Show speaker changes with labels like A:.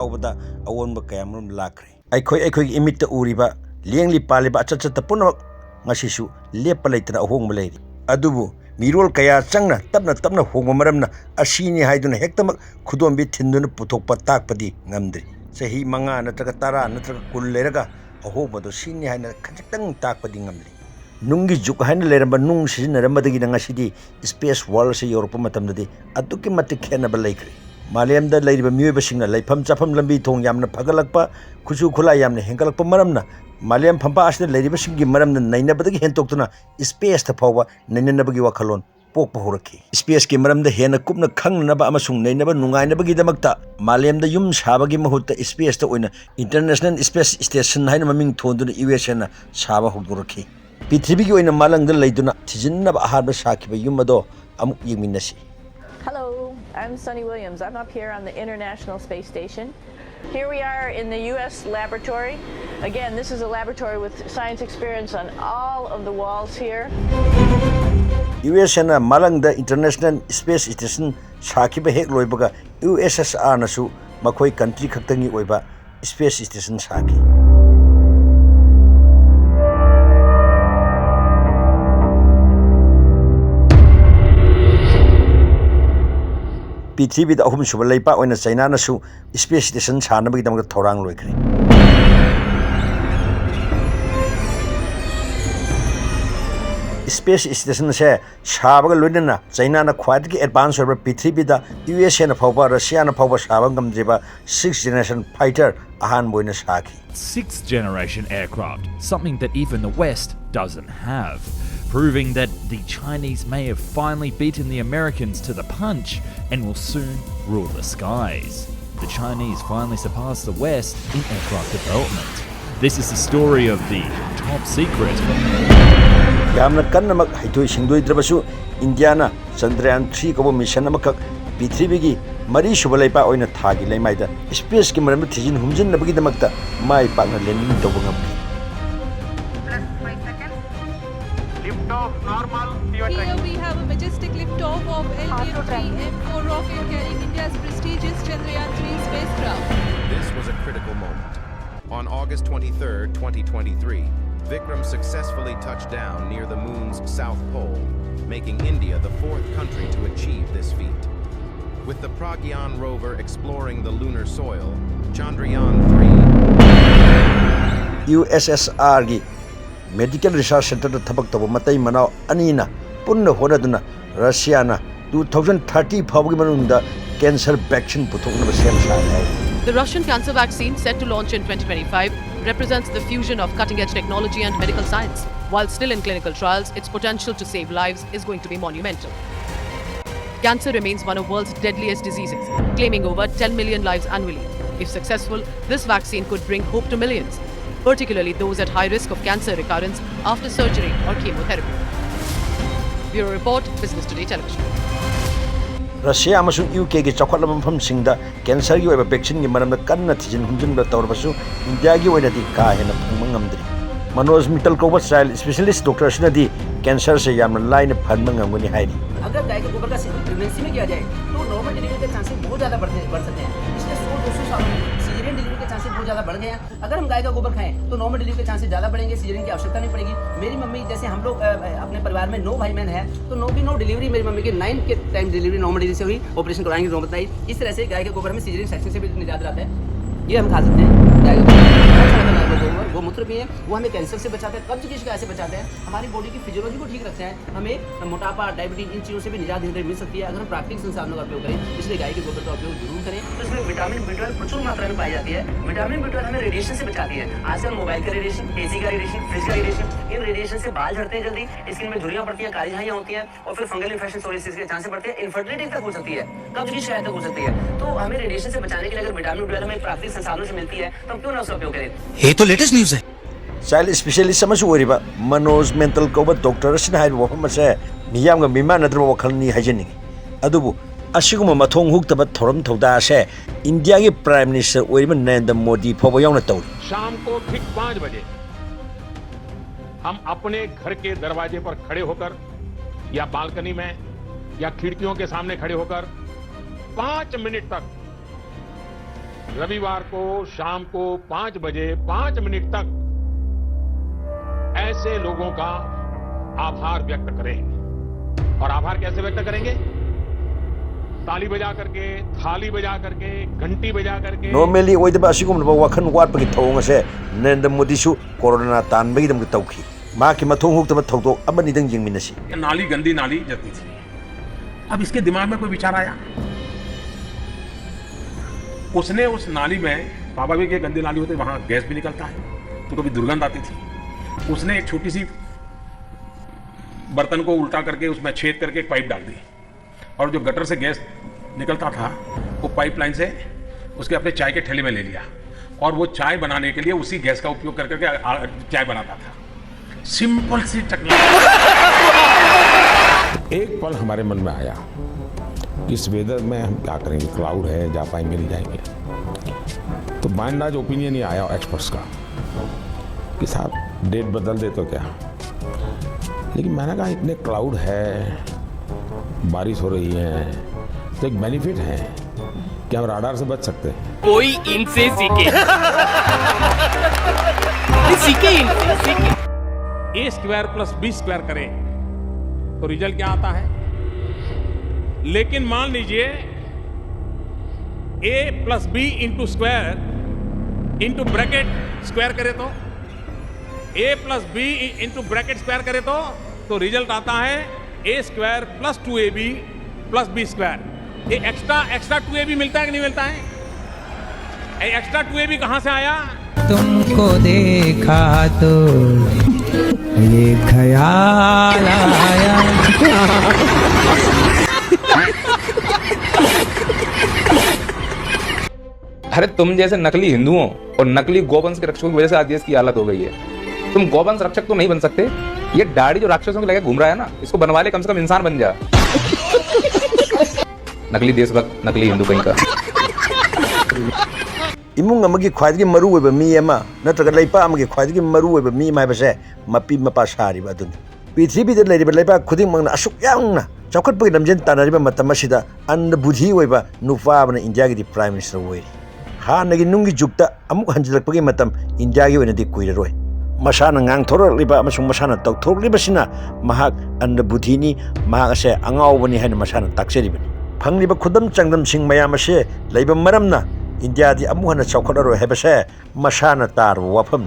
A: ꯇꯧꯕꯗ ꯑꯑꯣꯟꯕ ꯀꯌꯥ ꯑꯃꯔꯣꯝ ꯂꯥꯛꯈ꯭ꯔꯦ ꯑꯩꯈꯣꯏꯒꯤ ꯏꯃꯤꯠꯇ ꯎꯔꯤꯕ ꯂꯦꯡꯂꯤ ꯄꯥꯜꯂꯤꯕ ꯑꯆꯠ ꯄꯨꯝꯅꯃꯛ ꯉꯁꯤꯁꯨ ꯂꯦꯞꯄ ꯂꯩꯇꯅ ꯑꯍꯣꯡꯕ ꯂꯩꯔꯤ ꯑꯗꯨꯕꯨ ꯃꯤꯔꯣꯜ ꯀꯌꯥ ꯆꯪꯅ ꯇꯞꯅ ꯍꯣꯡꯕ ꯃꯔꯝꯅ ꯑꯁꯤꯅꯤ ꯍꯥꯏꯗꯨꯅ ꯍꯦꯛꯇꯃꯛ ꯈꯨꯗꯣꯝꯕꯤ ꯊꯤꯟꯗꯨꯅ ꯄꯨꯊꯣꯛꯄ ꯇꯥꯛꯄꯗꯤ ꯉꯝꯗ꯭ꯔꯤ ꯆꯍꯤ 5 ꯅꯠꯇ꯭ꯔꯒ 10 ꯅꯠꯇ꯭ꯔꯒ 10 ꯂꯩꯔꯒ ꯑꯍꯣꯡꯕꯗꯣ ꯁꯤꯅꯤ ꯍꯥꯏꯅ ꯈꯖꯤꯛꯇꯪ ꯇꯥꯛꯄꯗꯤ ꯉꯝꯂꯤ ꯅꯨꯡꯒꯤ ꯖꯨꯛ ꯍꯥꯏꯅ ꯂꯩꯔꯝꯕ ꯅꯨꯡ ꯁꯤꯖꯤꯟꯅꯔꯝꯕꯗꯒꯤꯅ ꯉꯁꯤꯗꯤ ꯁ꯭ꯄꯦꯁ ꯋꯥꯔꯜ ꯑꯁꯤ ꯌꯧꯔꯛꯄ ꯃꯇꯝꯗꯗꯤ ꯑꯗꯨꯛꯀꯤ ꯃꯇꯤꯛ ꯈꯦꯠꯅꯕ ꯂꯩꯈ꯭ꯔꯦ ꯃꯥꯂꯦꯝꯗ ꯂꯩꯔꯤꯕ ꯃꯤꯑꯣꯏꯕꯁꯤꯡꯅ ꯂꯩꯐꯝ ꯆꯥꯐꯝ ꯂꯝꯕꯤ ꯊꯣꯡ ꯌꯥꯝꯅ ꯐꯒꯠꯂꯛꯄ ꯈꯨꯠꯁꯨ ꯈꯨꯠꯂꯥꯏ ꯌꯥꯝꯅ ꯍꯦꯟꯒꯠꯂꯛꯄ ꯃꯔꯝꯅ मालेम फंपा असने लेरिबसिंगी मरमना नैनबदगी हेंतोक्तुना स्पेस थ फावबा नैननबगी वखलोन पोकप होरखी स्पेस के मरमदा हेन कुपना खंगनबा अमसुंग नैनबा नुंगाइनबगी दमक्ता मालेमदा युम साबगी महुत्ता स्पेस त ओइना इंटरनेशनल स्पेस स्टेशन हाइना ममिंग थोंदुना यूएसएना साबा होदोरखी पृथ्वीगी ओइना मालंगदा लैदुना थिजिननबा आहारबा साखिबा युम अदो अमुक यिंगमिनसी
B: Hello, I'm Sunny Williams. I'm up here on the International Space Station. Here we are in the U.S. laboratory. Again, this is a laboratory with science experience on all of the walls here.
A: USN Malangda International Space Station Sakiba Hek Loibaga USSR Nasu Makoi country Kaktangi Oiba Space Station Saki. पृथ्वी अहम सूब लेपा China space station सानबगी थौरांग लोइखरे space station से साबग लोइनना China ख्वाइदगी advance होब पृथ्वी यूएसए फाउबा रशिया फाउबा साब गमजेबा 6th generation fighter अहान बोइना साखी
C: 6th generation aircraft, something that even the West doesn't have, proving that the Chinese may have finally beaten the Americans to the punch and will soon rule the skies. The Chinese finally surpassed the West in aircraft development. This is the story of the top secret.
A: Yamna kannamak haitoi singdoidrabasu Indiana Chandrayaan 3 kobo mission amakak Prithivigi mari subalaipa oina thagi laimaida space ki maram thijin humjin nabagi damakta mai pakna landing tawba ngamki
D: Liftoff normal.
E: Here we have a majestic liftoff of LVM-3M4 rocket carrying India's prestigious Chandrayaan 3 spacecraft.
F: This was a critical moment. On August 23, 2023, Vikram successfully touched down near the moon's south pole, making India the 4th country to achieve this feat. With the Pragyan rover exploring the lunar soil, Chandrayaan 3
A: USSR gi Medical Research Center da thabak tabo matai manao anina punna honaduna Russia na 2030 phawgi manungda cancer vaccine puthokna sem sai.
G: The Russian cancer vaccine, set to launch in 2025, represents the fusion of cutting-edge technology and medical science. While still in clinical trials, its potential to save lives is going to be monumental. Cancer remains one of the world's deadliest diseases, claiming over 10 million lives annually. If successful, this vaccine could bring hope to millions, particularly those at high risk of cancer recurrence after surgery or chemotherapy. Bureau Report, Business Today Television.
A: Russia amasung UK gi chawkhatla mafam singda cancer gi oiba vaccine gi maramda kanna thijin humjinba tawrabasu India gi oinadi ka hena phangma ngamdri Manoj Mittal ko child specialist doctor sinadi cancer se yamna line phanma ngamgani hairi
H: अगर गाय के गोबर का seven pregnancy में किया जाए तो normal delivery के chances बहुत ज़्यादा बढ़ सकते हैं पिछले 100-200 सालों में सीजरियन डिलीवरी के चांसेस बहुत ज़्यादा बढ़ गए हैं अगर हम गाय का गोबर खाएं तो नॉर्मल डिलीवरी के चांसेस ज़्यादा बढ़ेंगे सीजरियन की आवश्यकता नहीं पड़ेगी मेरी मम्मी जैसे हम लोग अपने परिवार में 9 भाई बहन है तो 9 की 9 डिलीवरी मेरी मम्मी की 9 के टाइम डिलीवरी नॉर्मल डिलीवरी से हुई ऑपरेशन करवाएंगे जरूरत नहीं इस तरह से गाय के गोबर में सीजरियन सेक्शन से भी निजात रहता है ये हम खा सकते हैं गाय का गोबर गोमूत्र भी है वो हमें कैंसर से बचाते हैं कब्ज की शिकायत से बचाते हैं हमारी बॉडी की फिजियोलॉजी को ठीक रखते हैं हमें मोटापा डायबिटीज इन चीज़ों से भी निजात धीरे मिल सकती है अगर हम प्राकृतिक संसाधनों का उपयोग करें इसलिए गाय के गोबर का उपयोग जरूर करें तो इसमें विटामिन B12 प्रचुर मात्रा में पाई जाती है विटामिन B12 हमें रेडिएशन से बचाती है आजकल मोबाइल का रेडिएशन एसी का रेडिएशन फ्रिज का रेडिएशन इन रेडिएशन से बाल झड़ते हैं जल्दी स्किन में झुर्रियां पड़ती हैं काली झाइयां होती हैं और फिर फंगल इन्फेक्शन सोरियासिस के चांसेस बढ़ते हैं इनफर्टिलिटी तक हो सकती है कब्ज की शिकायत तक हो सकती है तो हमें रेडिएशन से बचाने के लिए अगर विटामिन B12 हमें प्राकृतिक संसाधनों से मिलती है तो हम क्यों ना उसका उपयोग करें
I: ये तो लेटेस्ट न्यूज़ है
A: child specialist amasu oriba Manoj Mental ko doctor sin hai wafam se miyam ga mima nadra wakhalni hajeni adubu asiguma mathong huktaba thoram thoda se India ki prime minister oriba Narendra Modi phoba yauna taw
D: शाम को ठीक 5 बजे हम अपने घर के दरवाजे पर खड़े होकर या बालकनी में या खिड़कियों के सामने खड़े होकर 5 मिनट तक रविवार को शाम को 5 बजे 5 मिनट तक ऐसे लोगों का आभार व्यक्त करें। और आभार कैसे व्यक्त करेंगे? ताली बजा करके, थाली बजा करके, घंटी बजा करके।
A: नॉर्मली ओइदबा असिगुमबा वाखन वाटपगी थौंग असे नरेंद्र मोदी सु कोरोना तानबगी दम तौखी मा की मथों हुक्तबा थौदो अबनी दंग जिंगमिनसी
I: नाली गंदी नाली जाती थी। अब इसके दिमाग में कोई विचार आया, उसने उस नाली में, बाबा भी के गंदी नाली होती वहां गैस भी निकलता है तो कभी दुर्गंध आती थी। उसने एक छोटी सी बर्तन को उल्टा करके उसमें छेद करके एक पाइप डाल दी और जो गटर से गैस निकलता था वो पाइपलाइन से उसके अपने चाय के ठेले में ले लिया और वो चाय बनाने के लिए उसी गैस का उपयोग करके चाय बनाता था। सिंपल सी टेक्नोलॉजी। एक पल हमारे मन में आया, इस वेदर में हम क्या करेंगे, क्लाउड है, जा पाएंगे नहीं जाएंगे। तो बाइंड आज ओपिनियन ही आया एक्सपर्ट्स का कि साहब डेट बदल दे तो क्या। लेकिन मैंने कहा इतने क्लाउड है, बारिश हो रही है, तो एक बेनिफिट है कि हम राडार से बच सकते हैं।
J: कोई इनसे सीखे। सीखे इनसे सीखे।
I: A square plus B square करें तो रिजल्ट क्या आता है? लेकिन मान लीजिए A plus B into square into bracket square करे तो, A plus B into bracket square करे तो रिजल्ट आता है A square plus 2ab plus B square. ये एक्स्ट्रा 2ab मिलता है कि नहीं मिलता है? ये एक्स्ट्रा 2ab कहां से आया?
K: तुमको देखा तो ये ख्याल आया।
L: अरे तुम जैसे नकली हिंदुओं और नकली गौवंश के रक्षकों की वजह से आज देश की हालत हो गई है। तुम गौवंश रक्षक तो नहीं बन सकते। ये दाढ़ी जो राक्षसों के लगे घूम रहा है ना, इसको बनवा ले, कम से कम इंसान बन जा। नकली देशभक्त, नकली हिंदू कहीं का।
A: इमुंग अमगी ख्वाइदगी मरु ओइबा मी अमा नत्रगा लैपा अमगी ख्वाइदगी मरु ओइबा मी माइबसे मपी मपा सारिबा दुन पृथ्वीदा लैरिबा लैपा खुदिंग मंगना असुक यांगना चौखटपगी लमजेन तानारिबा मतम असिदा अंध बुद्धि ओइबा नुफाबना इंडिया गी प्राइम मिनिस्टर ओइरी हानगी नुंगी जुगता अमुक हंजिलकपगी मतम इंडिया गी ओइनदि कुइररोय मसाना ngang अमसुंग मसाना तौथोरलिबसिना महाक अंध बुद्धिनी महाक असे अंगावबनी हाइन मसाना ताक्सेरिबनि फंगलिबा खुदम चंगदम सिंग मयाम असे लैबा मरमना इंडिया दी अमुहना चौखटरो हेबसे मसाना तार वफम